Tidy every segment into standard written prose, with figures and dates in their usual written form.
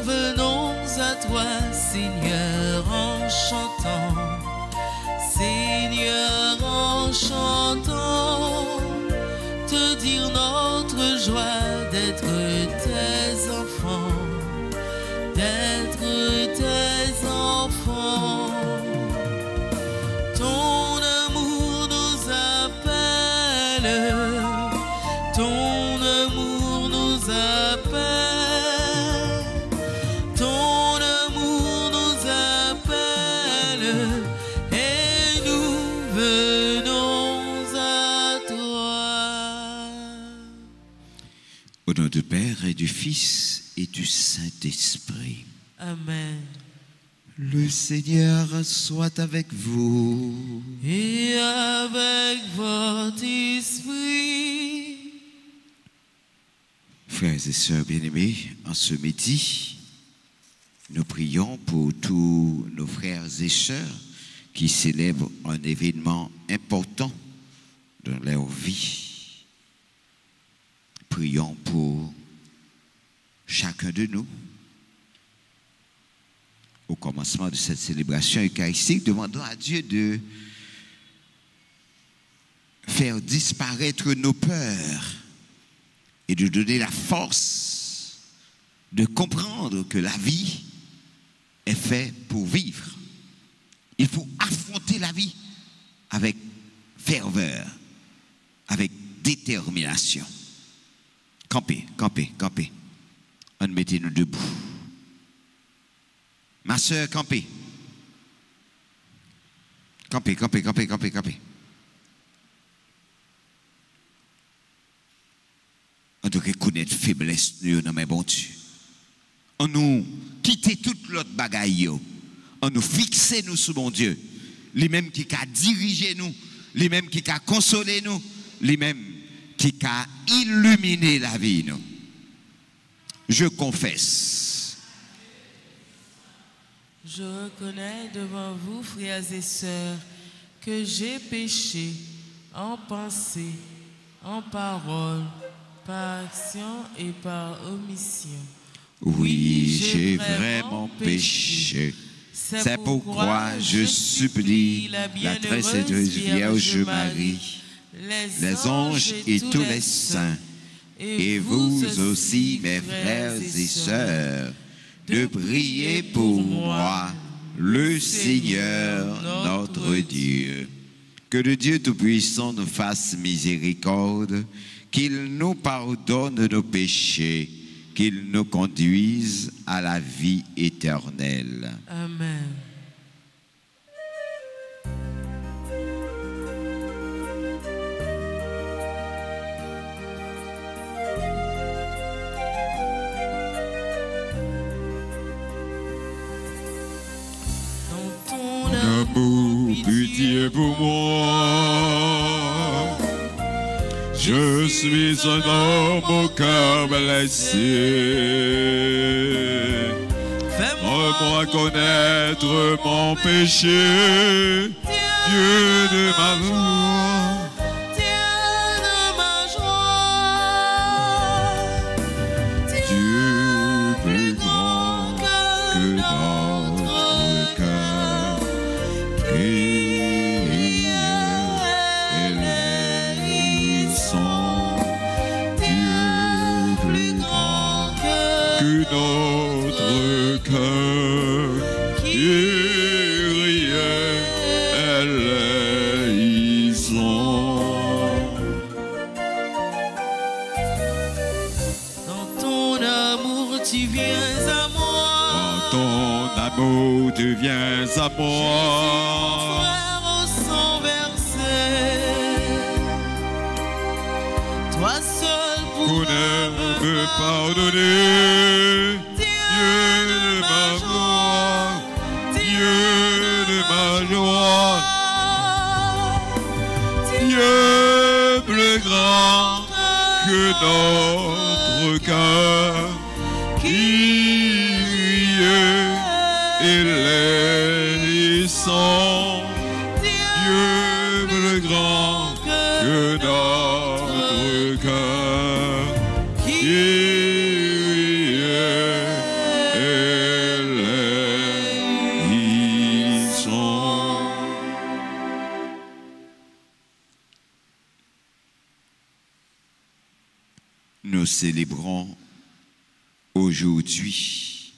venons à toi, Seigneur, en chantant, Seigneur, en chantant, te dire notre joie d'être tes enfants, d'être tes enfants. Ton amour nous appelle, ton amour nous appelle, ton amour nous appelle, et nous venons à toi. Au nom du Père et du Fils et du Saint-Esprit. Amen. Le Seigneur soit avec vous. Et avec votre esprit. Frères et sœurs bien-aimés, en ce midi, nous prions pour tous nos frères et sœurs qui célèbrent un événement important dans leur vie. Prions pour chacun de nous. Au commencement de cette célébration eucharistique, demandons à Dieu de faire disparaître nos peurs et de donner la force de comprendre que la vie est faite pour vivre. Il faut affronter la vie avec ferveur, avec détermination. Campez, campez, campez. Mettez-nous debout. Ma soeur, campez. Campez, campez, campez, campez, campez. On doit reconnaître faiblesse de nos bon Dieu. On nous quitte toute l'autre bagaille. On nous fixe nous sur mon Dieu. Lui-même qui a dirigé nous, lui-même qui a consolé nous, lui-même qui a illuminé la vie nous. Je confesse. Je reconnais devant vous, frères et sœurs, que j'ai péché en pensée, en parole, par action et par omission. Oui, j'ai vraiment péché. C'est pourquoi je supplie la très sainte Vierge Marie, les anges et tous les saints, et vous aussi, mes frères et sœurs, de prier pour moi, le Seigneur, notre Dieu. Que le Dieu Tout-Puissant nous fasse miséricorde, qu'il nous pardonne nos péchés, qu'il nous conduise à la vie éternelle. Amen. Pitié pour moi. Je suis un homme au cœur blessé. Fais-moi connaître mon péché, Dieu de ma joie. Dieu plus grand que notre cœur. Notre cœur qui riait, éleison. Dans ton amour, tu viens à moi. Dans ton amour, tu viens à moi. Frère au sang versé, toi seul pour me pardonner. Dieu de ma joie, Dieu de ma joie, Dieu plus grand que notre cœur qui riait et l'hérisson. Dieu plus grand que notre cœur qui riait et Nous célébrons aujourd'hui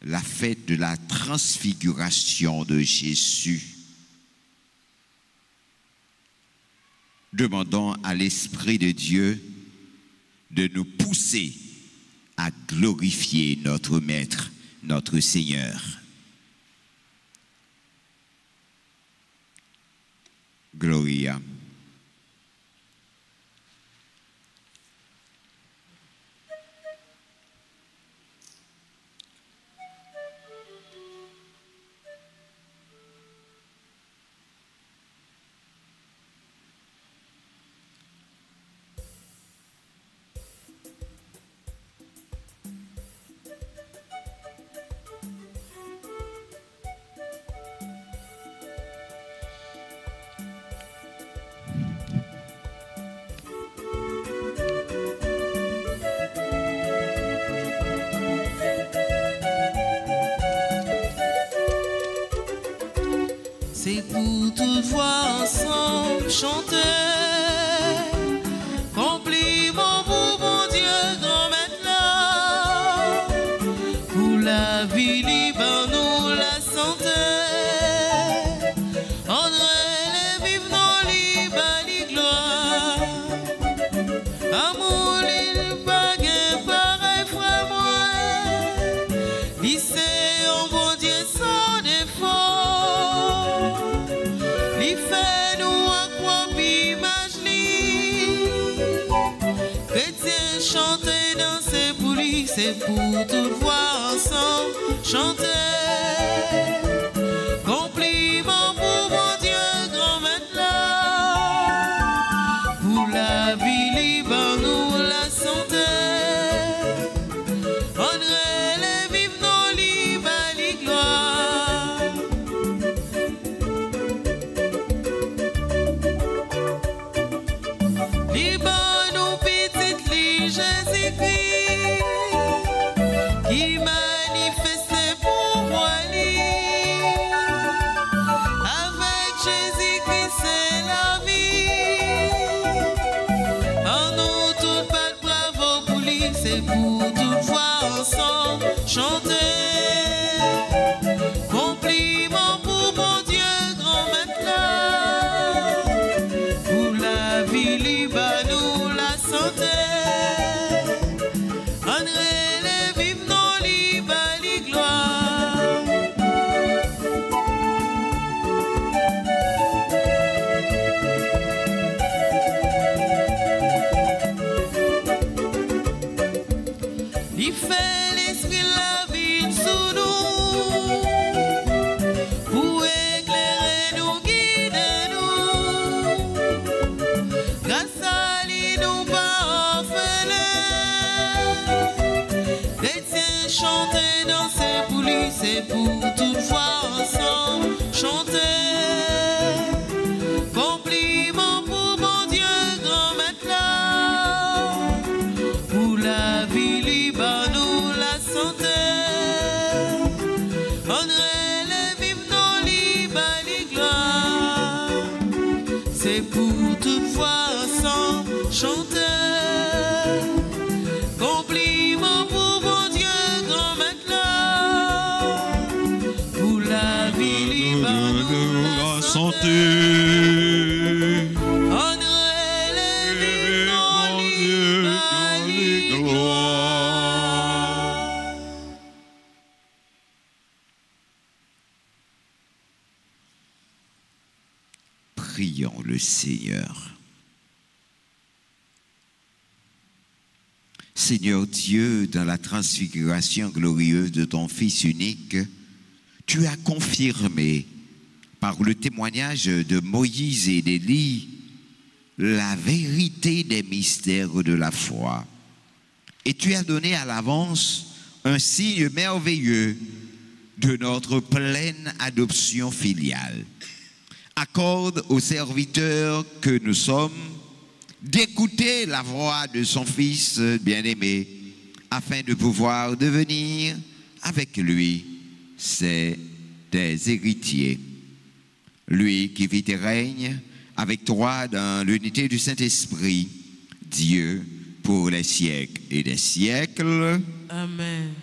la fête de la transfiguration de Jésus. Demandons à l'Esprit de Dieu de nous pousser à glorifier notre Maître, notre Seigneur. Gloria. C'est pour toute voix ensemble chanter. Compliment pour mon Dieu, grand maintenant. Pour la vie libre, nous la santé. André, les vivants libres, les gloires. Amour, l'île, baguette, pareil, frère, moi. Lycée, en bon Dieu, sans défaut. Il fait nous à quoi image li. Chrétien chanter, danser pour lui, c'est pour toute voix ensemble chanter. Compliment pour mon Dieu, grand maintenant. Pour la vie libre, nous la santé. André, les vivants libres, les gloires. Liban nous petite li Jésus-Christ qui manifestait pour moi avec Jésus-Christ c'est la vie. En nous tout pas de bravo pour lui, c'est pour toute voix ensemble chanter. Compliment pour mon Dieu grand maintenant. Pour la vie libre, nous la santé. André, les vivants libres, les gloires. Il fait l'esprit la vie sous nous. Pour éclairer nous, guider nous. Grâce à lui, nous pas orphelins. Chrétiens chanter, danser pour lui, c'est pour toute voix ensemble chanter. Compliment pour mon Dieu, grand maintenant. Pour la vie libre, nous la santé. André, les vivants libres, les gloires. C'est pour toute voix ensemble chanter. Compliment pour mon Dieu, grand maintenant. Pour la vie libre, nous la santé. André, les vivants libres, les gloires. Prions le Seigneur. Seigneur Dieu, dans la transfiguration glorieuse de ton Fils unique, tu as confirmé par le témoignage de Moïse et d'Élie la vérité des mystères de la foi. Et tu as donné à l'avance un signe merveilleux de notre pleine adoption filiale. Accorde aux serviteurs que nous sommes d'écouter la voix de son Fils bien-aimé, afin de pouvoir devenir avec lui ses des héritiers. Lui qui vit et règne avec toi dans l'unité du Saint-Esprit, Dieu pour les siècles et des siècles. Amen.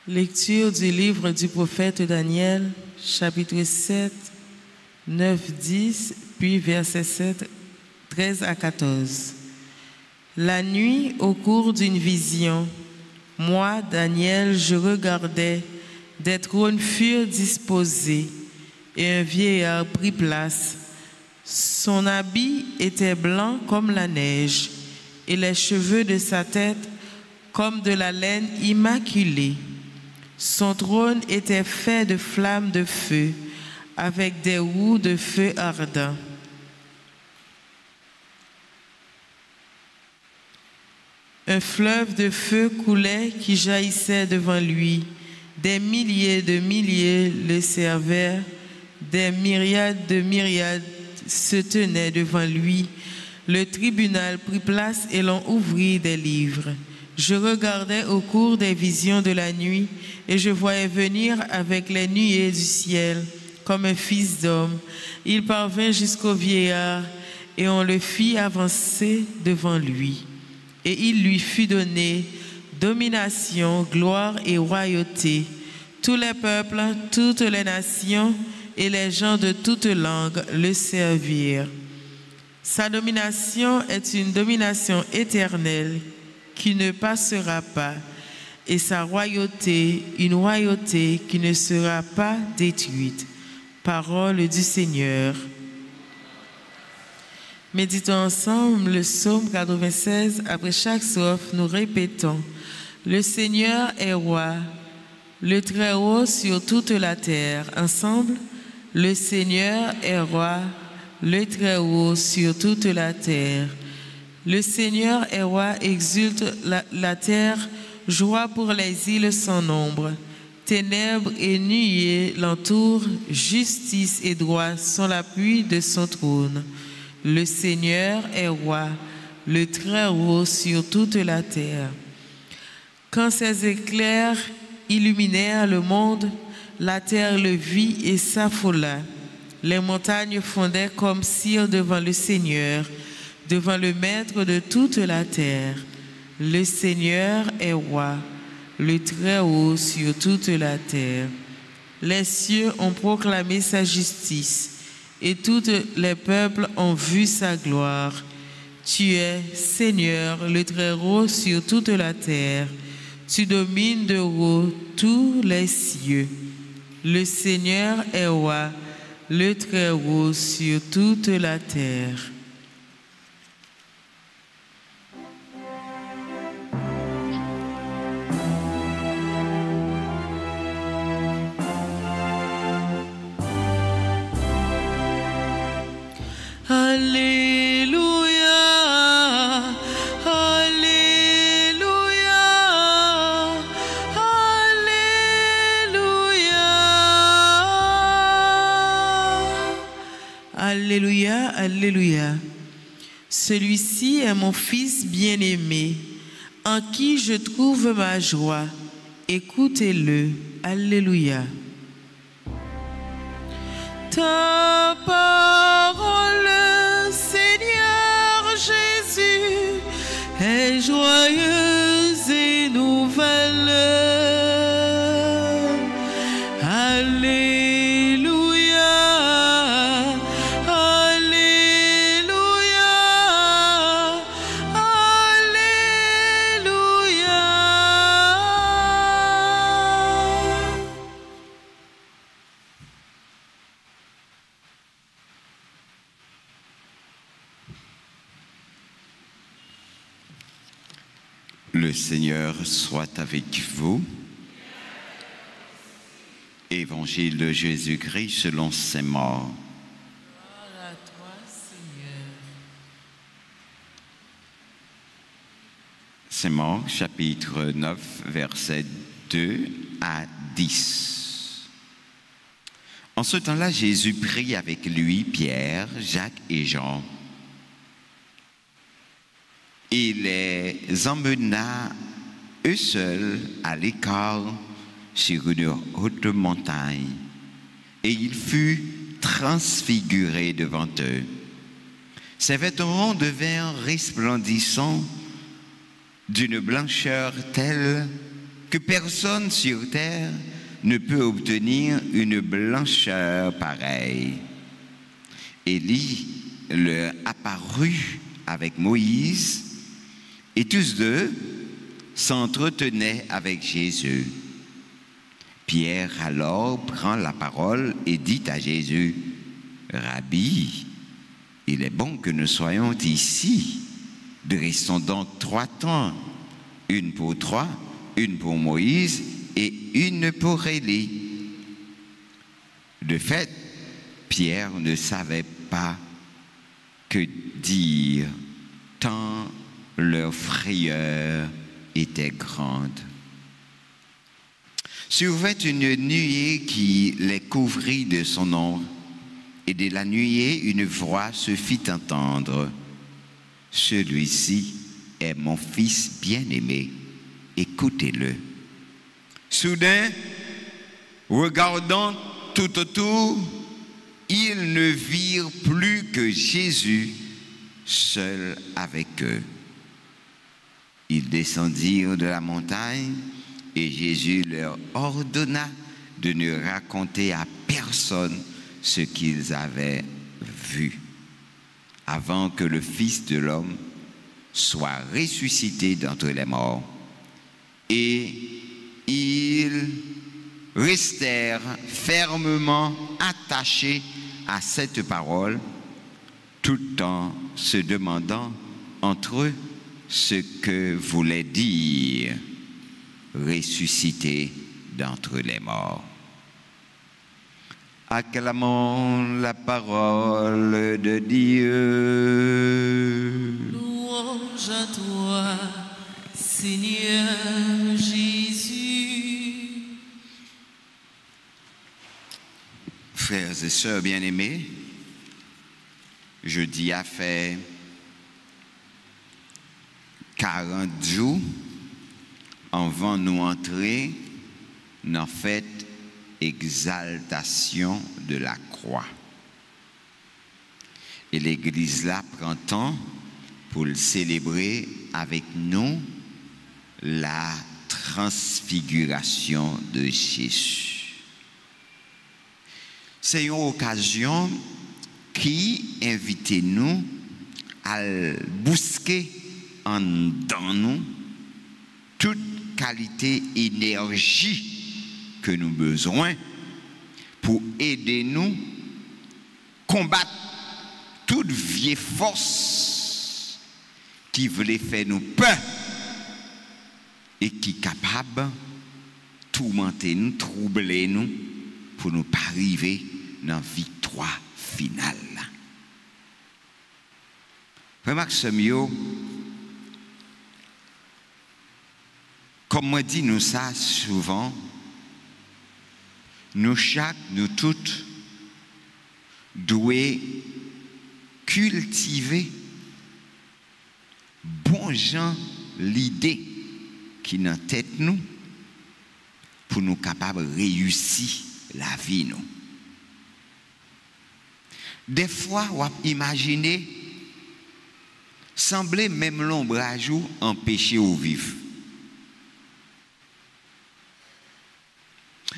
Lecture du livre du prophète Daniel, chapitre 7, 9, 10, puis versets 7, 13 à 14. La nuit, au cours d'une vision, moi, Daniel, je regardais, des trônes furent disposés, et un vieillard prit place. Son habit était blanc comme la neige, et les cheveux de sa tête comme de la laine immaculée. Son trône était fait de flammes de feu, avec des roues de feu ardent. Un fleuve de feu coulait qui jaillissait devant lui. Des milliers de milliers le servaient, des myriades de myriades se tenaient devant lui. Le tribunal prit place et l'on ouvrit des livres. Je regardais au cours des visions de la nuit et je voyais venir avec les nuées du ciel comme un fils d'homme. Il parvint jusqu'au vieillard et on le fit avancer devant lui. Et il lui fut donné domination, gloire et royauté. Tous les peuples, toutes les nations et les gens de toutes langues le servirent. Sa domination est une domination éternelle qui ne passera pas, et sa royauté, une royauté qui ne sera pas détruite. Parole du Seigneur. Méditons ensemble le psaume 96. Après chaque strophe, nous répétons: le Seigneur est roi, le Très-Haut sur toute la terre. Ensemble, le Seigneur est roi, le Très-Haut sur toute la terre. Le Seigneur est roi, exulte la terre, joie pour les îles sans nombre. Ténèbres et nuées l'entourent, justice et droit sont l'appui de son trône. Le Seigneur est roi, le Très-Haut sur toute la terre. Quand ses éclairs illuminèrent le monde, la terre le vit et s'affola. Les montagnes fondaient comme cire devant le Seigneur, devant le Maître de toute la terre. Le Seigneur est roi, le Très-Haut sur toute la terre. Les cieux ont proclamé sa justice, et tous les peuples ont vu sa gloire. Tu es, Seigneur, le Très-Haut sur toute la terre. Tu domines de haut tous les cieux. Le Seigneur est roi, le Très-Haut sur toute la terre. Alléluia, Alléluia, Alléluia. Alléluia, Alléluia. Celui-ci est mon Fils bien-aimé, en qui je trouve ma joie. Écoutez-le. Alléluia. Ta parole, Seigneur Jésus, est joyeuse et nouvelle. Alléluia, Alléluia, Alléluia. Le Seigneur soit avec vous. Évangile de Jésus-Christ selon ses morts. Gloire à toi, Seigneur. Ses morts, chapitre 9, versets 2 à 10. En ce temps-là, Jésus prit avec lui Pierre, Jacques et Jean. Il les emmena eux seuls à l'écart sur une haute montagne, et il fut transfiguré devant eux. Ses vêtements devinrent resplendissants d'une blancheur telle que personne sur terre ne peut obtenir une blancheur pareille. Élie leur apparut avec Moïse, et tous deux s'entretenaient avec Jésus. Pierre alors prend la parole et dit à Jésus, « Rabbi, il est bon que nous soyons ici. Dressons donc 3 tentes, une pour toi, une pour Moïse et une pour Élie. » De fait, Pierre ne savait pas que dire, tant leur frayeur était grande. Survint une nuée qui les couvrit de son ombre, et de la nuée une voix se fit entendre. « Celui-ci est mon fils bien-aimé, écoutez-le. » Soudain, regardant tout autour, ils ne virent plus que Jésus seul avec eux. Ils descendirent de la montagne, et Jésus leur ordonna de ne raconter à personne ce qu'ils avaient vu, avant que le Fils de l'homme soit ressuscité d'entre les morts. Et ils restèrent fermement attachés à cette parole, tout en se demandant entre eux ce que voulait dire ressuscité d'entre les morts. Acclamons la parole de Dieu. Louange à toi, Seigneur Jésus. Frères et sœurs bien-aimés, jeudi a fait 40 jours avant nous entrer dans fête exaltation de la croix. Et l'Église là prend temps pour le célébrer avec nous la transfiguration de Jésus. C'est une occasion qui invite nous à bousquer en dans nous toute qualité énergie que nous avons besoin pour aider nous combattre toute vieille force qui voulait faire nous peur et qui est capable de tourmenter nous, troubler nous pour ne pas arriver dans la victoire finale. Remarque ce mieux. Comme moi dit nous ça souvent, nous chaque, nous toutes, devons cultiver bon gens l'idée qui est dans la tête nous pour nous capables de réussir la vie nous. Des fois, on imaginer sembler même l'ombrage ou empêcher au vivre.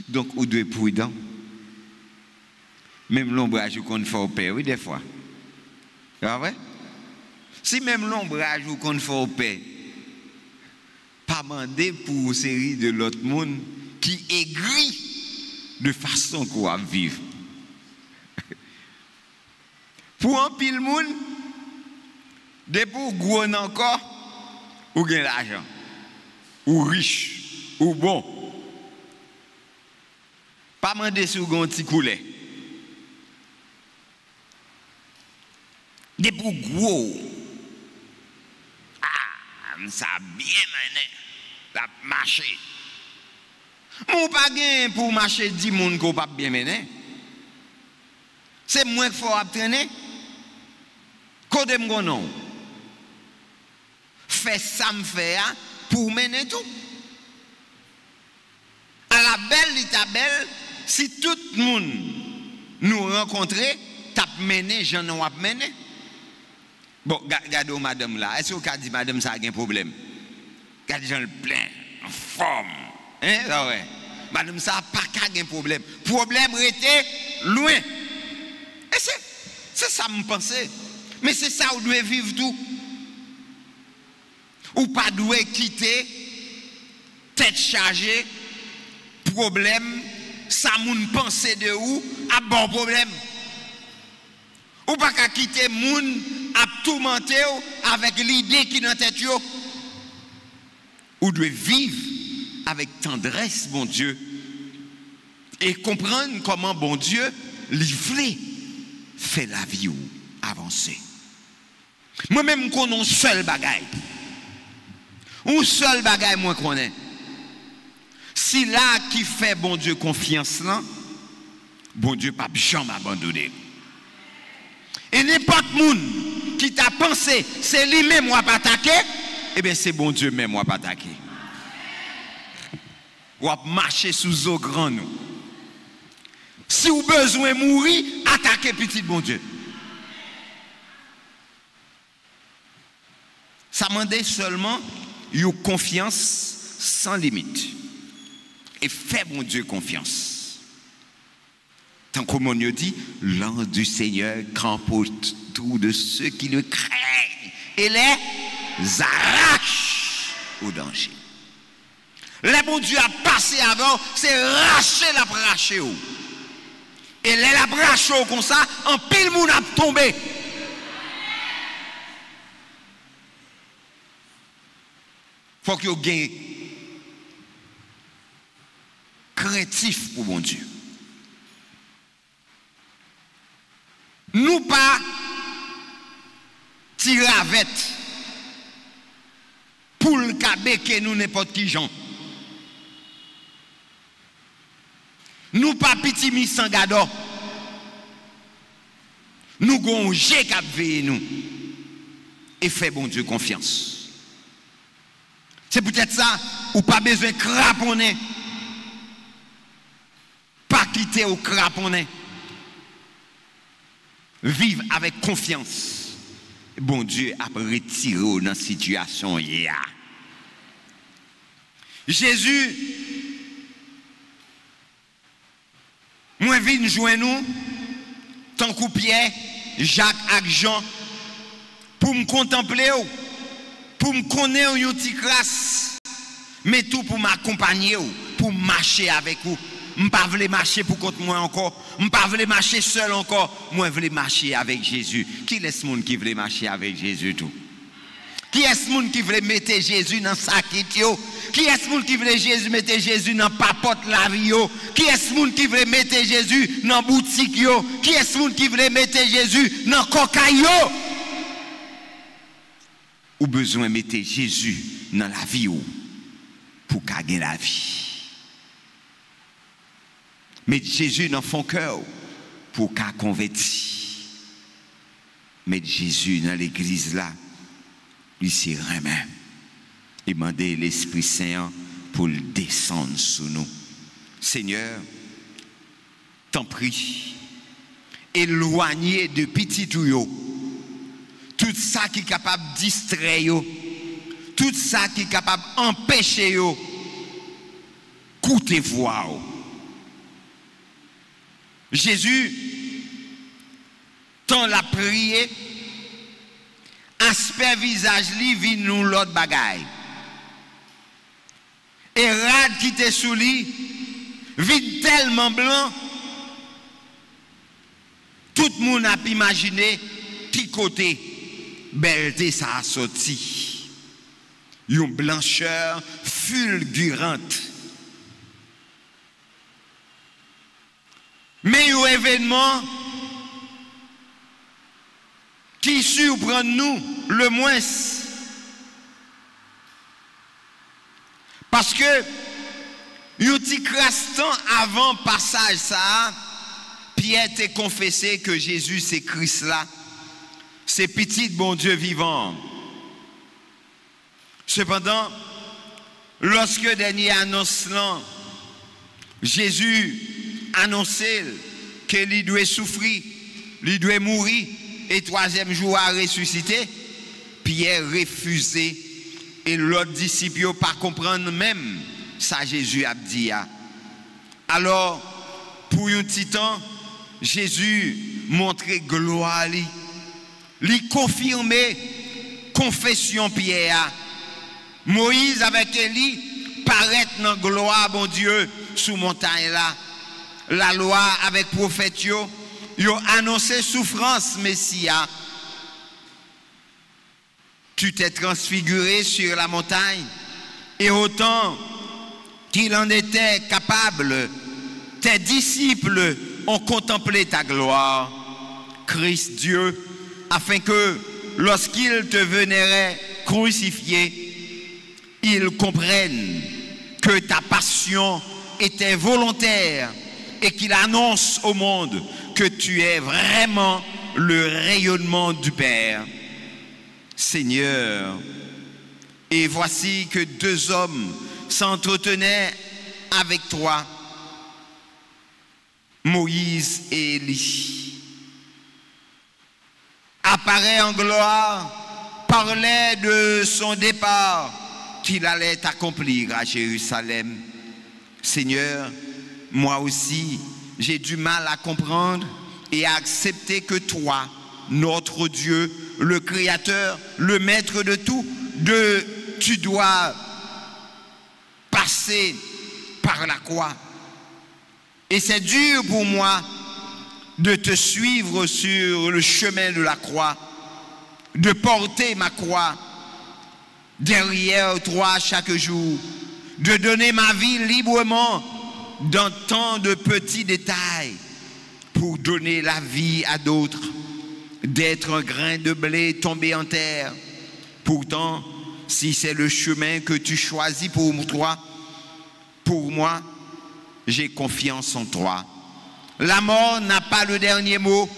Donc, on doit être prudent. Même l'ombrage qu'on fait au père, oui, des fois. Ah ouais? Si même l'ombrage qu'on fait au père, pas demander pour une série de l'autre monde qui aigrit de façon qu'on va vivre. Pour un pile monde, des pour gros encore, ou gain l'argent. ou riche, ou bon. Pas demander si vous avez un petit coulet. Des pour gros. Ah, ça a bien mené. La marché. Mon pas gain pour marcher 10 moun qu'on pas bien mené. C'est moi qu'il faut apprendre. Côté m'gon non. Fais ça me fait pour mener tout. À la belle l'état belle, si tout le monde nous rencontrait, t'as mené, j'en ai mené. Bon, regardez madame là. Est-ce que vous avez dit madame ça a un problème? Regardez j'en plein, en forme. Hein, là ouais. Madame ça n'a pas un problème. Problème était loin. Et c'est ça me pensais. Mais c'est ça où vous devez vivre tout. Ou pas doit quitter tête chargée problème ça moun penser de ou à bon problème ou pas qu'à quitter moun à tourmenter avec l'idée qui dans tête yo ou doit vivre avec tendresse bon Dieu et comprendre comment bon Dieu livré fait la vie ou avancer. Moi-même connais un seul bagaille. Un seul bagaille moi connais. Si là qui fait bon Dieu confiance là, bon Dieu pas jamais abandonné. Et n'importe monde qui t'a pensé c'est lui-même moi pas attaquer, eh bien c'est bon Dieu même moi pas attaquer. Ou à marcher sous eau grand nous. Si vous besoin mourir, attaquez petit bon Dieu. Ça demande seulement une confiance sans limite. Et fait mon Dieu confiance. Tant comme on dit, l'ange du Seigneur campe autour de ceux qui le craignent et les arrache au danger. Le bon Dieu a passé avant, c'est racher la bracher. Et la bracher comme ça, en pile moun a tombé. Faut que vous gagnez craintif pour mon Dieu. Nous pas tirer avec pour le cabé que nous n'importe qui gens. Nous pas petit mis sans gado. Nous gonjé cap veiller nous et fait bon Dieu confiance. C'est peut-être ça ou pas besoin de craponner. Pas quitter au craponner. Vivre avec confiance. Bon Dieu a retiré dans la situation hier. Jésus, moi vine joindre nous, tant que Pierre, Jacques et Jean, pour me contempler, pour me connaître une petite classe, mais tout pour m'accompagner, pour marcher avec vous. Je ne veux pas marcher pour contre moi encore. Je ne veux pas marcher seul encore. Moi, je veux marcher avec Jésus. Qui est ce monde qui veut marcher avec Jésus tout? Qui est ce monde qui veut mettre Jésus dans sa kitio? Qui est ce monde qui veut mettre Jésus dans papote la vie? Qui est ce monde qui veut mettre Jésus dans boutique? Qui est ce monde qui veut mettre Jésus dans cocaïo? Ou besoin de mettre Jésus dans la vie pour gagner la vie. Mettre Jésus dans son cœur pour qu'à convertir. Mettre Jésus dans l'église là, lui c'est vraiment. Et demander l'Esprit Saint pour le descendre sur nous. Seigneur, t'en prie, éloignez de petit tuyau tout ça qui est capable de distraire, tout ça qui est capable d'empêcher, écoutez voix. Jésus, tant la prière, aspect visage li vit nous l'autre bagaille. Et rad qui était sous lui, vit tellement blanc, tout le monde a pu imaginer qui côté belleté ça a sorti. Une blancheur fulgurante. Mais un événement qui surprend nous le moins. Parce que, un petit instant avant passage ça, Pierre t'a confessé que Jésus c'est Christ là, c'est petit bon Dieu vivant. Cependant, lorsque dernier annonce là, Jésus annonçait qu'il doit souffrir, il doit mourir et troisième jour à ressusciter, Pierre refusait et l'autre disciple n'a pas comprendre même ça Jésus a dit. Alors, pour un petit temps, Jésus montrait gloire, lui confirmait confession Pierre. Moïse avec Élie paraît dans gloire, bon Dieu, sous montagne là. La loi avec prophète yo annoncé souffrance Messia. Tu t'es transfiguré sur la montagne et autant qu'il en était capable, tes disciples ont contemplé ta gloire, Christ Dieu, afin que lorsqu'ils te vénéraient crucifié, ils comprennent que ta passion était volontaire et qu'il annonce au monde que tu es vraiment le rayonnement du Père. Seigneur, et voici que deux hommes s'entretenaient avec toi, Moïse et Élie. Apparaît en gloire, parlait de son départ qu'il allait accomplir à Jérusalem. Seigneur, moi aussi, j'ai du mal à comprendre et à accepter que toi, notre Dieu, le Créateur, le Maître de tout, tu dois passer par la croix. Et c'est dur pour moi de te suivre sur le chemin de la croix, de porter ma croix derrière toi chaque jour, de donner ma vie librement dans tant de petits détails pour donner la vie à d'autres, d'être un grain de blé tombé en terre. Pourtant, si c'est le chemin que tu choisis pour toi, pour moi, j'ai confiance en toi. La mort n'a pas le dernier mot.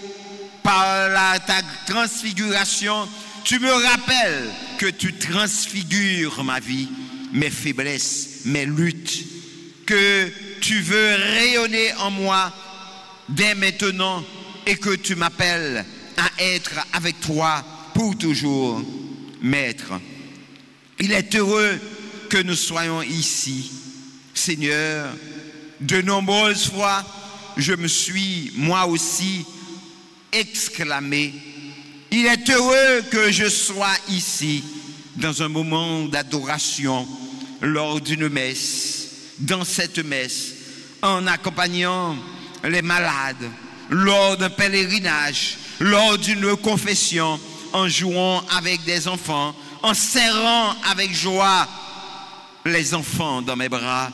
Par ta transfiguration, tu me rappelles que tu transfigures ma vie, mes faiblesses, mes luttes, que tu veux rayonner en moi dès maintenant et que tu m'appelles à être avec toi pour toujours. Maître, il est heureux que nous soyons ici. Seigneur, de nombreuses fois, je me suis, moi aussi, exclamé, il est heureux que je sois ici, dans un moment d'adoration, lors d'une messe, dans cette messe, en accompagnant les malades, lors d'un pèlerinage, lors d'une confession, en jouant avec des enfants, en serrant avec joie les enfants dans mes bras.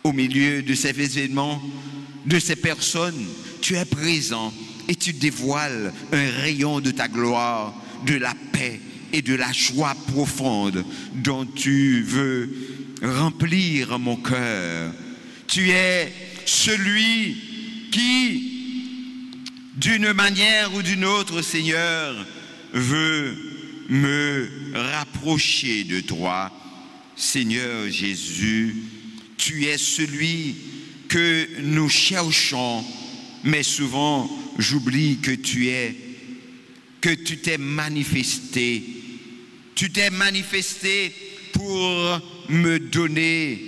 Au milieu de ces événements, de ces personnes, tu es présent et tu dévoiles un rayon de ta gloire, de la paix et de la joie profonde dont tu veux remplir mon cœur. Tu es celui qui, d'une manière ou d'une autre, Seigneur, veut me rapprocher de toi. Seigneur Jésus, tu es celui que nous cherchons, mais souvent j'oublie que tu t'es manifesté. Tu t'es manifesté pour me donner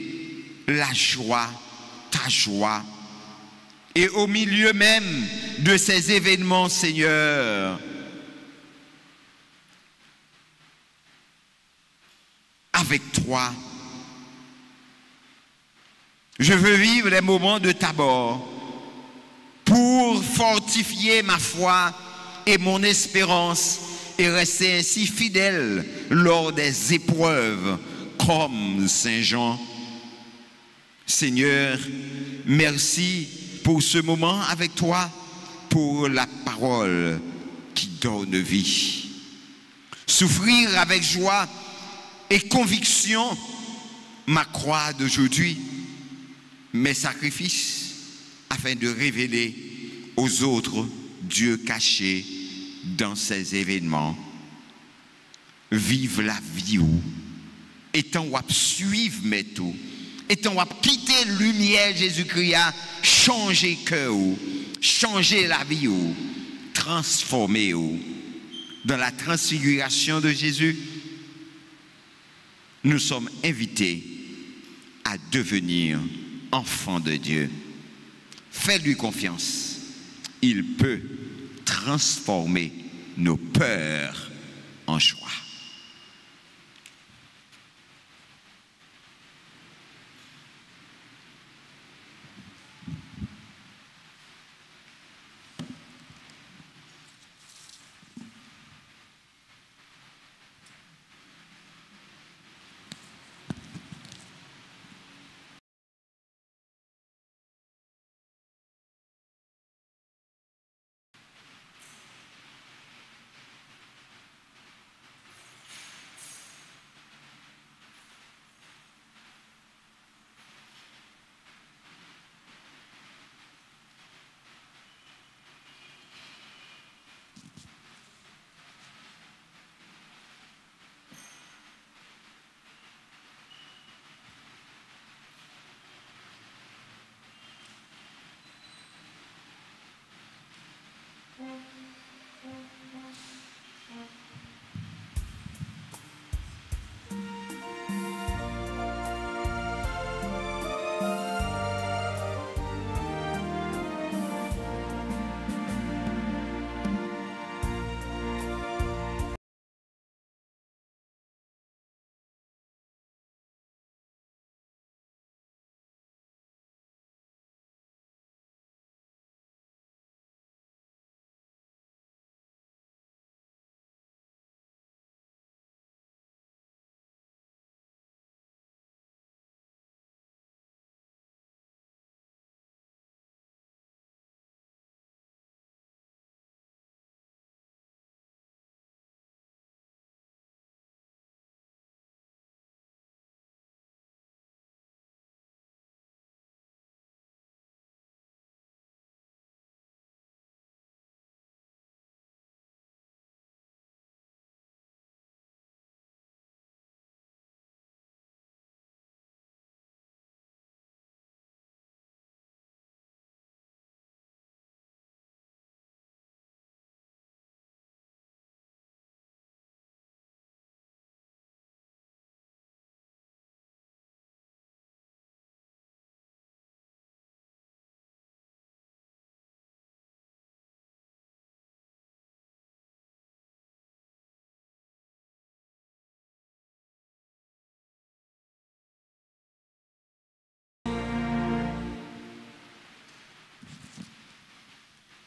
la joie, ta joie. Et au milieu même de ces événements, Seigneur, avec toi, je veux vivre les moments de Tabor pour fortifier ma foi et mon espérance et rester ainsi fidèle lors des épreuves comme Saint Jean. Seigneur, merci pour ce moment avec toi, pour la parole qui donne vie. Souffrir avec joie et conviction ma croix d'aujourd'hui, mes sacrifices, afin de révéler aux autres Dieu caché dans ces événements. Vive la vie ou, étant ou suivre mes tout, étant ou quitter lumière Jésus-Christ, changer cœur ou, changer la vie ou, transformer ou. Dans la transfiguration de Jésus, nous sommes invités à devenir enfants de Dieu. Fais-lui confiance. Il peut transformer nos peurs en joie.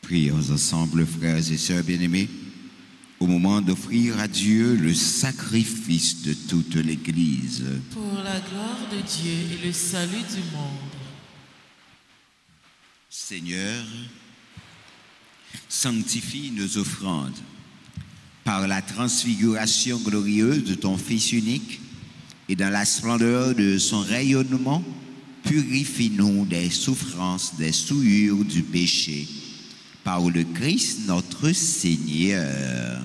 Prions ensemble, frères et sœurs bien-aimés, au moment d'offrir à Dieu le sacrifice de toute l'Église. Pour la gloire de Dieu et le salut du monde. Seigneur, sanctifie nos offrandes par la transfiguration glorieuse de ton Fils unique et dans la splendeur de son rayonnement, purifie-nous des souffrances, des souillures du péché. Par le Christ notre Seigneur.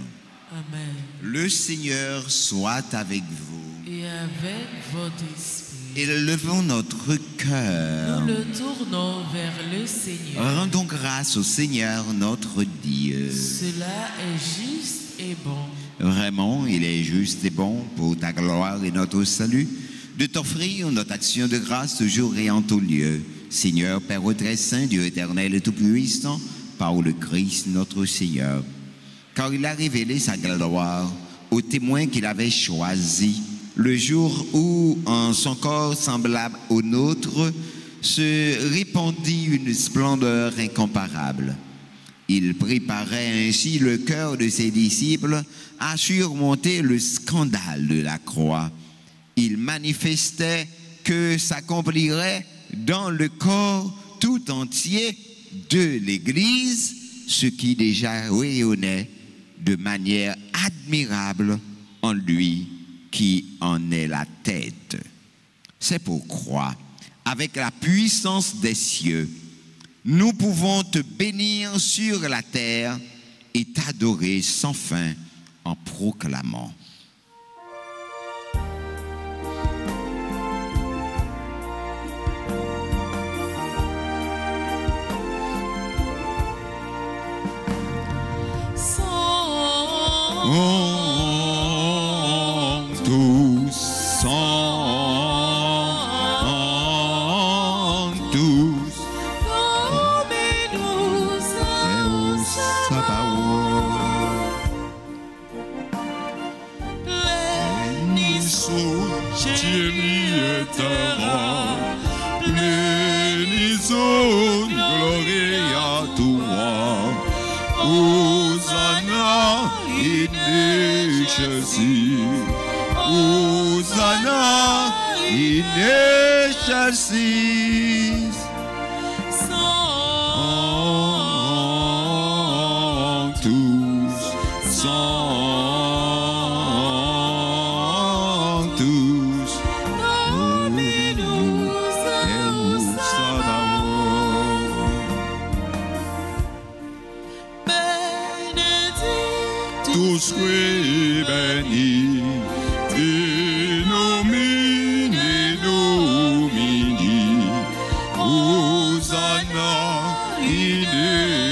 Amen. Le Seigneur soit avec vous. Et avec votre esprit. Élevons notre cœur. Nous le tournons vers le Seigneur. Rendons grâce au Seigneur notre Dieu. Cela est juste et bon. Vraiment, il est juste et bon pour ta gloire et notre salut de t'offrir notre action de grâce toujours et en tout lieu. Seigneur, Père très saint, Dieu éternel et tout-puissant, par le Christ notre Seigneur, car il a révélé sa gloire aux témoins qu'il avait choisis, le jour où, en son corps semblable au nôtre, se répandit une splendeur incomparable. Il préparait ainsi le cœur de ses disciples à surmonter le scandale de la croix, il manifestait que s'accomplirait dans le corps tout entier de l'Église, ce qui déjà rayonnait de manière admirable en lui qui en est la tête. C'est pourquoi, avec la puissance des cieux, nous pouvons te bénir sur la terre et t'adorer sans fin en proclamant. Hosanna in excelsis. Sanctus, Sanctus, Dominus Deus Sabaoth. Benedictus qui beni in nomine Domini, Hosanna in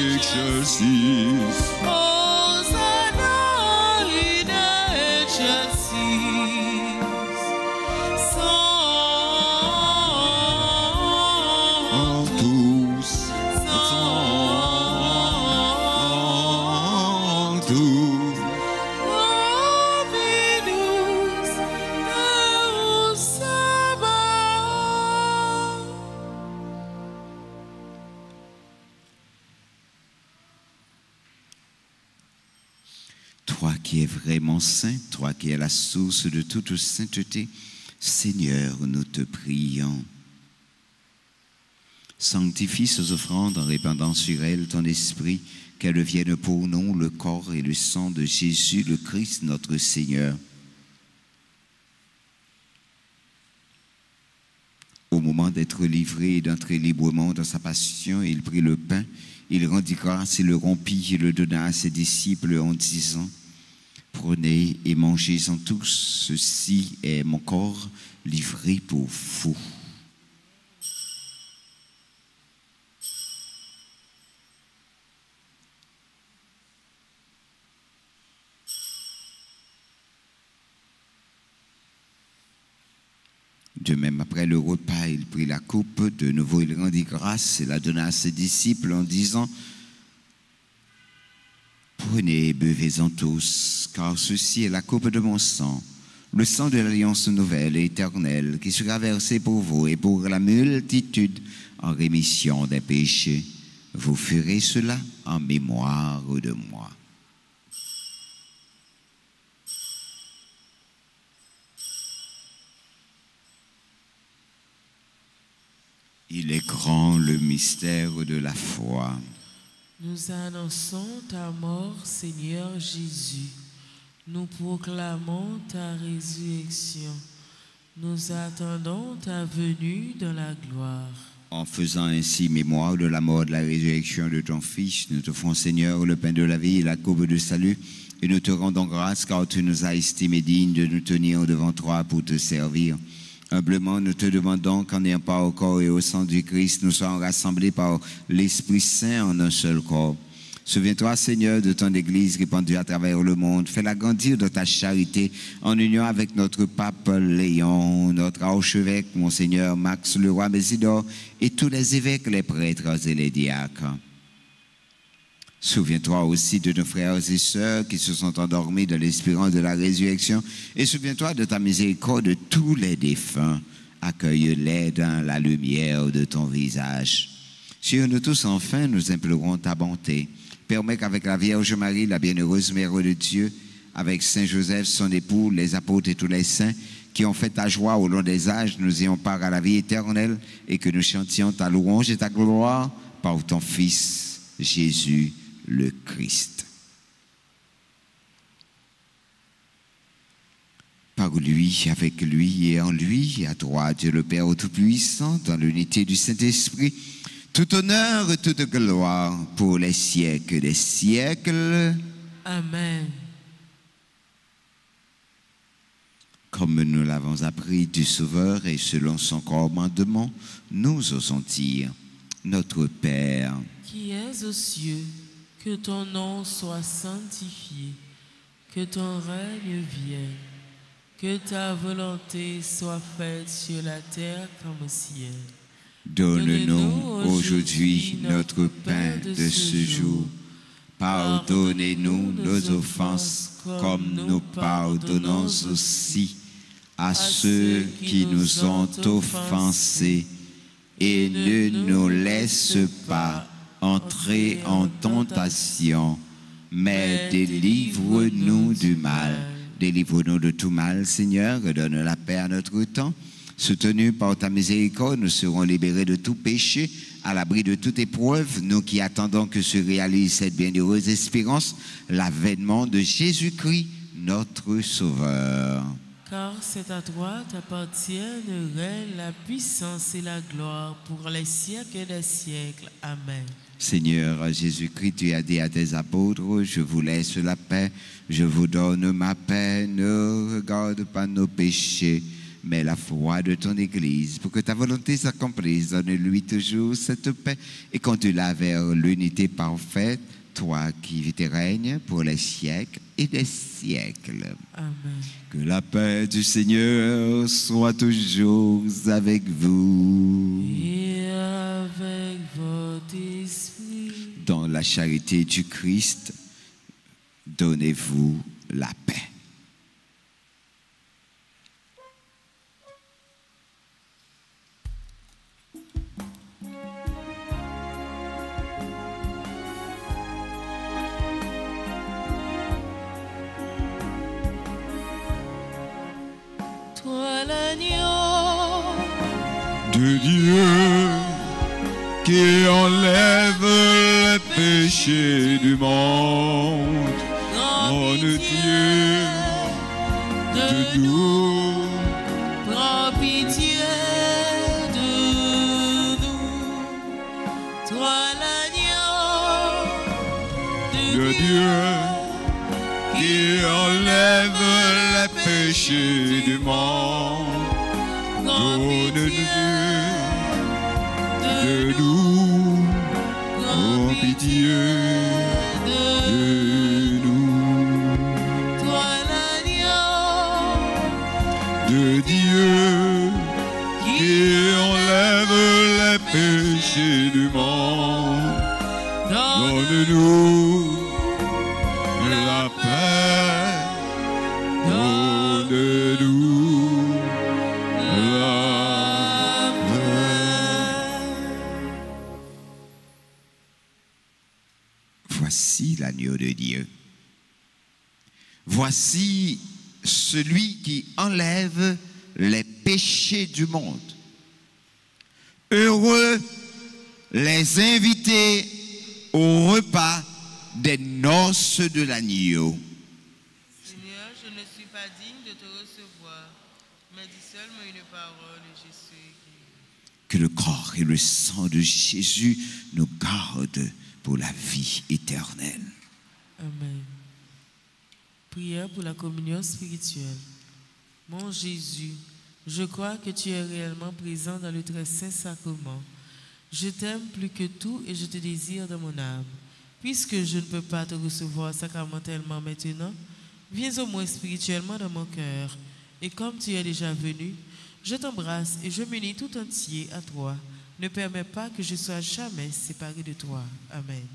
excelsis. Hosanna in excelsis. Sanctus, Sanctus, Dominus Deus Sabaoth. Toi qui es vraiment saint, toi qui es la source de toute sainteté, Seigneur, nous te prions. Sanctifie ces offrandes en répandant sur elles ton esprit, qu'elles deviennent pour nous le corps et le sang de Jésus, le Christ, notre Seigneur. Au moment d'être livré et d'entrer librement dans sa passion, il prit le pain, il rendit grâce, il le rompit et le donna à ses disciples en disant: prenez et mangez-en tous, ceci est mon corps livré pour vous. De même, après le repas, il prit la coupe, de nouveau il rendit grâce et la donna à ses disciples en disant: prenez et buvez-en tous, car ceci est la coupe de mon sang, le sang de l'alliance nouvelle et éternelle, qui sera versé pour vous et pour la multitude en rémission des péchés. Vous ferez cela en mémoire de moi. Il est grand le mystère de la foi. Nous annonçons ta mort, Seigneur Jésus. Nous proclamons ta résurrection. Nous attendons ta venue dans la gloire. En faisant ainsi mémoire de la mort, de la résurrection de ton Fils, nous te offrons, Seigneur, le pain de la vie et la coupe de salut, et nous te rendons grâce car tu nous as estimés dignes de nous tenir devant toi pour te servir. Humblement, nous te demandons qu'en ayant part au corps et au sang du Christ, nous soyons rassemblés par l'Esprit Saint en un seul corps. Souviens-toi, Seigneur, de ton Église répandue à travers le monde. Fais-la grandir de ta charité en union avec notre pape Léon, notre archevêque, Monseigneur Max Leroy Mésidor, et tous les évêques, les prêtres et les diacres. Souviens-toi aussi de nos frères et sœurs qui se sont endormis dans l'espérance de la résurrection, et souviens-toi de ta miséricorde de tous les défunts. Accueille-les dans la lumière de ton visage. Sur nous tous, enfin, nous implorons ta bonté. Permets qu'avec la Vierge Marie, la bienheureuse Mère de Dieu, avec Saint Joseph, son époux, les apôtres et tous les saints, qui ont fait ta joie au long des âges, nous ayons part à la vie éternelle et que nous chantions ta louange et ta gloire par ton Fils, Jésus le Christ. Par lui, avec lui et en lui, à toi, Dieu le Père Tout-Puissant, dans l'unité du Saint-Esprit, tout honneur et toute gloire pour les siècles des siècles. Amen. Comme nous l'avons appris du Sauveur et selon son commandement, nous osons dire, notre Père, qui es aux cieux, que ton nom soit sanctifié, que ton règne vienne, que ta volonté soit faite sur la terre comme au ciel. Donne-nous aujourd'hui notre pain de ce jour. Pardonnez-nous nos offenses comme nous pardonnons aussi à ceux qui nous ont offensés. Et ne nous laisse pas entrer en tentation, mais délivre-nous du mal. Délivre-nous de tout mal, Seigneur, et donne la paix à notre temps. Soutenus par ta miséricorde, nous serons libérés de tout péché, à l'abri de toute épreuve, nous qui attendons que se réalise cette bienheureuse espérance, l'avènement de Jésus-Christ, notre Sauveur. Car c'est à toi qu'appartiennent le règne, la puissance et la gloire pour les siècles des siècles. Amen. Seigneur Jésus-Christ, tu as dit à tes apôtres, je vous laisse la paix, je vous donne ma paix, ne regarde pas nos péchés, mais la foi de ton Église, pour que ta volonté s'accomplisse. Donne-lui toujours cette paix et conduis-la vers l'unité parfaite, toi qui vis et règnes pour les siècles et des siècles. Amen. Que la paix du Seigneur soit toujours avec vous. Et avec votre esprit. Dans la charité du Christ, donnez-vous la paix. Toi l'agneau de Dieu qui enlève les péchés du monde. Grand Dieu de nous, prends pitié de nous. Toi l'agneau de Dieu qui enlève les péchés du monde. Donne-nous de nous, prends pitié de nous. Toi l'agneau De Dieu qui enlève les péchés du monde. Donne-nous la paix. Donne-nous la paix. Voici l'agneau de Dieu. Voici celui qui enlève les péchés du monde. Heureux les invités au repas des noces de l'agneau. Seigneur, je ne suis pas digne de te recevoir, mais dis seulement une parole et je serai guéri. Que le corps et le sang de Jésus nous gardent pour la vie éternelle. Amen. Prière pour la communion spirituelle. Mon Jésus, je crois que tu es réellement présent dans le très saint sacrement. Je t'aime plus que tout et je te désire dans mon âme. Puisque je ne peux pas te recevoir sacramentellement maintenant, viens au moins spirituellement dans mon cœur. Et comme tu es déjà venu, je t'embrasse et je m'unis tout entier à toi. Ne permets pas que je sois jamais séparé de toi. Amen.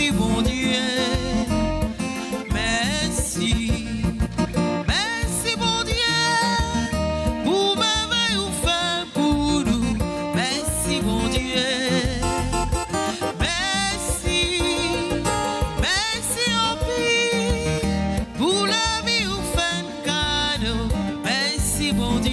merci bon Dieu. Merci. Merci bon Dieu pour merveille ou fait pour nous. Merci bon Dieu. Merci. Merci en pire pour la vie ou fait cadeau. Merci bon Dieu.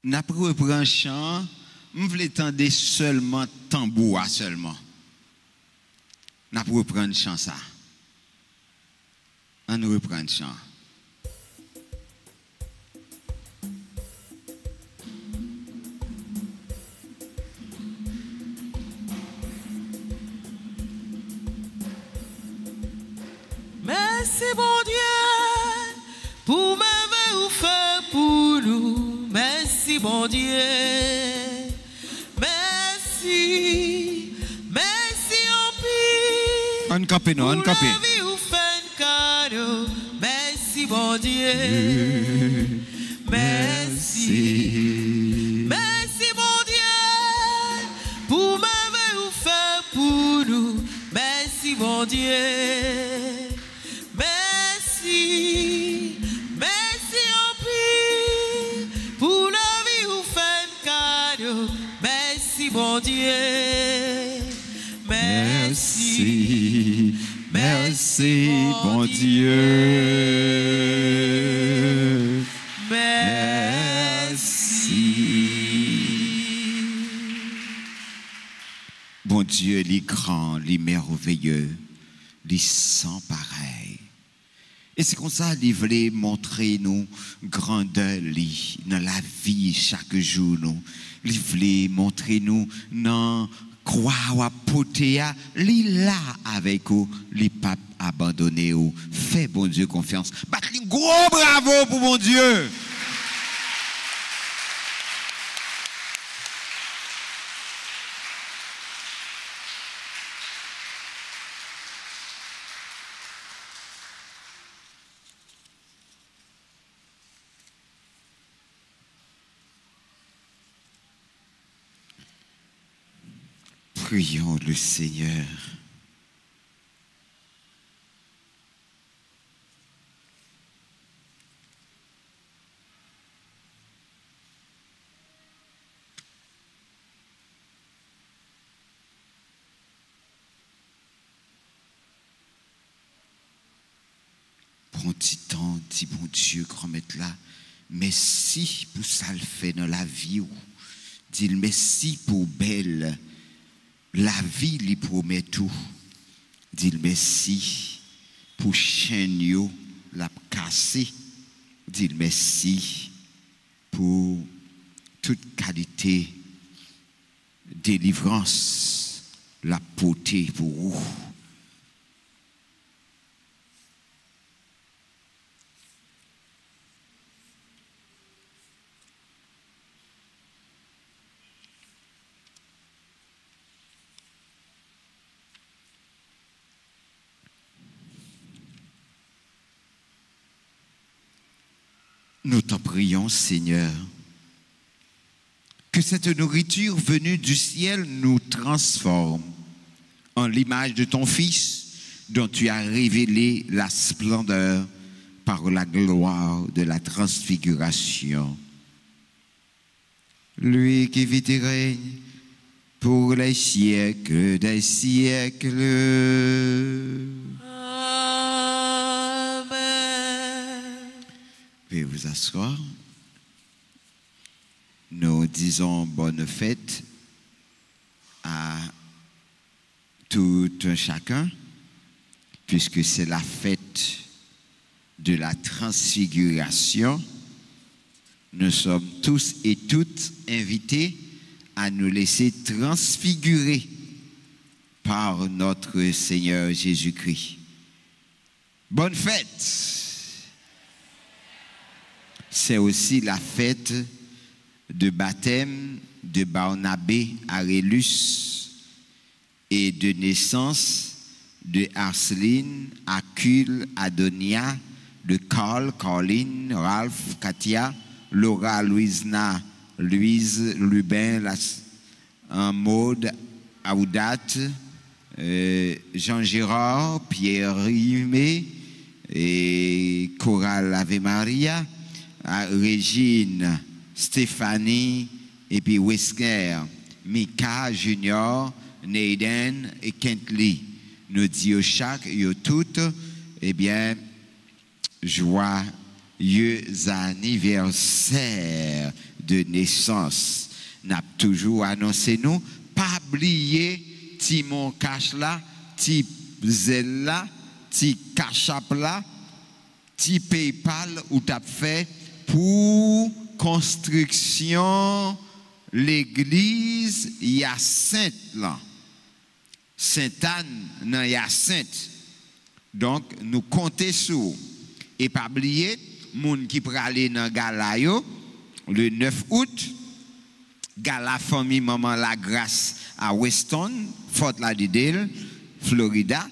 N'a pas repris un chant, je voulais entendre seulement tambour seulement. N'a pas repris un chant ça. On reprend un chant. Merci bon Dieu pour merveille ou fait pour nous. Merci bon Dieu. Merci. Merci en pire. On campé non, on campé. Merci bon Dieu. Merci. Merci bon Dieu pour merveille ou fait pour nous. Merci bon Dieu. Merci. Merci en pire pour la vie ou fait cadeau. Merci bon Dieu. Merci. Merci, bon Dieu. Merci. Bon Dieu, les grands, les merveilleux, les sans pareil. Et c'est comme ça qu'il voulait montrer nous grandeur dans la vie chaque jour. Il voulait montrer nous dans croire à porter là avec vous, les papes abandonnés ou fait bon Dieu confiance. Battez un gros bravo pour mon Dieu. Prions le Seigneur. Prends du temps, dit, bon Dieu, grand maître là, merci pour ça le fait dans la vie. Dit merci pour belle. La vie lui promet tout. Dit merci pour chaîne yo la cassé. Dit merci pour toute qualité délivrance la portée pour vous. Nous t'en prions, Seigneur, que cette nourriture venue du ciel nous transforme en l'image de ton Fils, dont tu as révélé la splendeur par la gloire de la transfiguration. Lui qui vit et règne pour les siècles des siècles. Veuillez vous asseoir. Nous disons bonne fête à tout un chacun, puisque c'est la fête de la transfiguration. Nous sommes tous et toutes invités à nous laisser transfigurer par notre Seigneur Jésus-Christ. Bonne fête! C'est aussi la fête de baptême de Barnabé Arellus et de naissance de Arceline, Acule, Adonia, de Carl, Caroline, Ralph, Katia, Laura, Louisna, Louise, Lubin, Maud, Aoudat, Jean-Gérard, Pierre-Rimé et Coral Ave Maria, Régine, Stéphanie, et puis Wesker, Mika Junior, Naden et Kentley. Nous disons chaque, yo toutes, eh bien, joyeux anniversaire de naissance. N'a toujours annoncé nous, pas oublier ti mon cash là, ti zel là, ti cachap là, ti PayPal ou t'as fait pour construction l'église Hyacinthe là. Sainte-Anne dans Hyacinthe. Donc nous comptons sur et pas oublier moun qui pour aller dans gala yo le 9 août gala famille maman la grâce à Weston, Fort Lauderdale, Florida.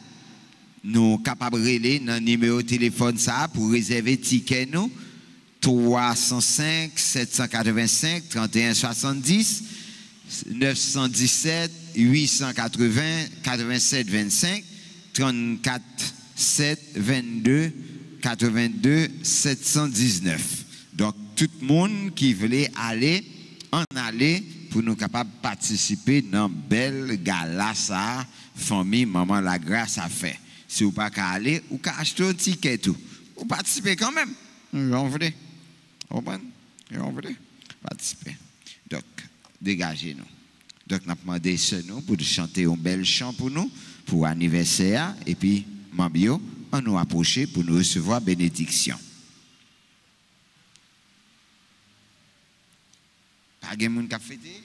Nous capables de dans numéro de téléphone ça pour réserver ticket nous 305 785 31 70 917 880 87 25 34 7 22 82 719. Donc tout le monde qui voulait aller en aller pour nous capables de participer dans belle gala ça famille maman la grâce a fait. Si vous pas qu'à aller ou qu'à acheter un ticket tout. Vous participez quand même. On voulait. On voulait participer. Donc dégagez-nous. Donc nous avons demandé ce nous pour chanter un bel chant pour nous pour anniversaire et puis Mambio on nous approcher pour nous recevoir bénédiction. Pas de monde qui a fêté?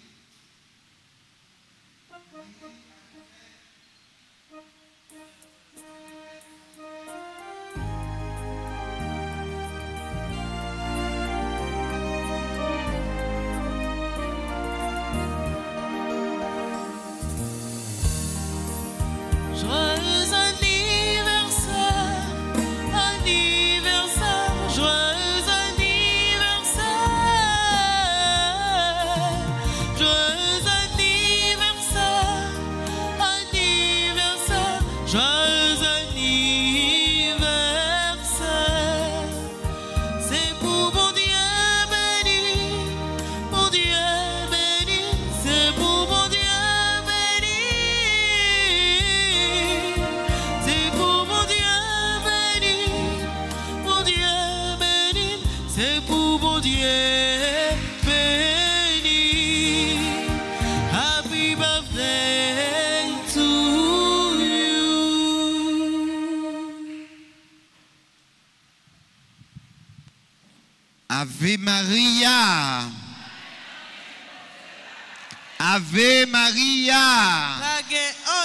Joyeux anniversaire, anniversaire, joyeux anniversaire, joyeux anniversaire, c'est pour bon Dieu béni. Happy birthday to you. Ave Maria. Ave Maria. Pas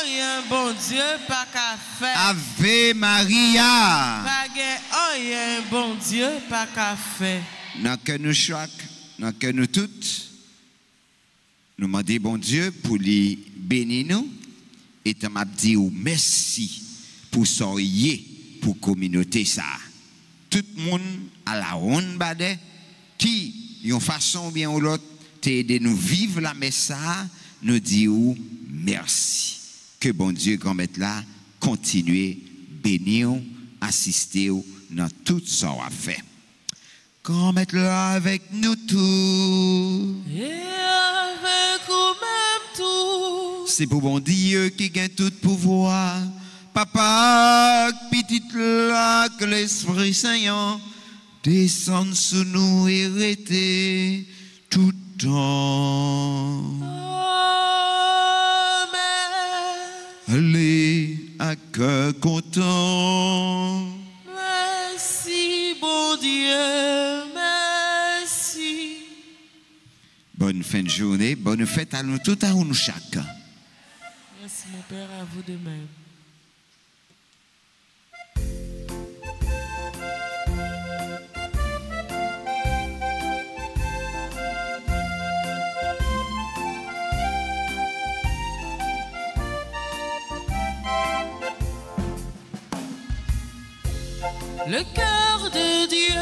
rien bon Dieu pas qu'à faire. Ave Maria. Pas rien bon Dieu pas qu'à faire. Dans que nous chaque, dans que nous toutes, nous demandons bon Dieu pour lui bénir nous et tu m'as dit merci pour soyez pour la communauté ça. Tout le monde à la ronde bade qui une façon bien ou l'autre t'aider nous vivre la messe nous dit merci. Que bon Dieu qu'on mette là continuer bénir assister dans tout ce qu'on a fait. Qu'on mette là avec nous tous. Et avec nous-mêmes tous. C'est pour bon Dieu qui gagne tout pouvoir. Papa, petite là, que l'Esprit Saint descende sous nous et reste tout le temps. Amen. Allez, à cœur content. Merci, bon Dieu, merci. Bonne fin de journée, bonne fête à nous tous, à nous chacun. Merci, mon Père, à vous de même. Le cœur de Dieu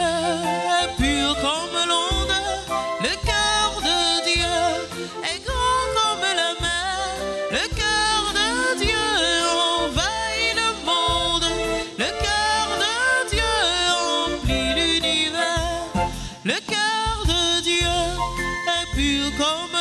est pur comme l'onde. Le cœur de Dieu est grand comme la mer. Le cœur de Dieu envahit le monde. Le cœur de Dieu remplit l'univers. Le cœur de Dieu est pur comme